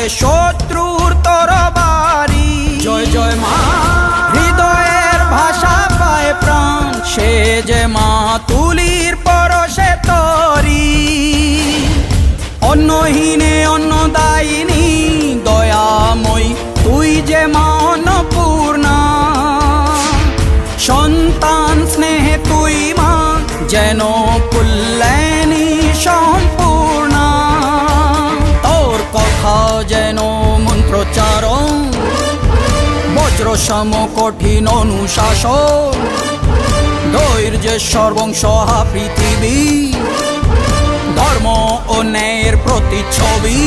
শত্রুর তরবারি। জয় জয় মা, হৃদয়ের ভাষা পায় প্রাণ, সে যে মা তুলির পরশে তরি। অন্নহীনে অন্নদায়িনী দয়াময়ী, তুই যে মা অন্নপূর্ণা। সন্তান স্নেহে তুই মা যেন কল্যাণী সম্পূর্ণা। তোর কথা যেন মন্ত্রোচ্চারণ, বজ্র সম কঠিন অনুশাসন। ধৈর্যের সর্বংসহা পৃথিবী, ধর্ম ও ন্যায়ের প্রতিচ্ছবি।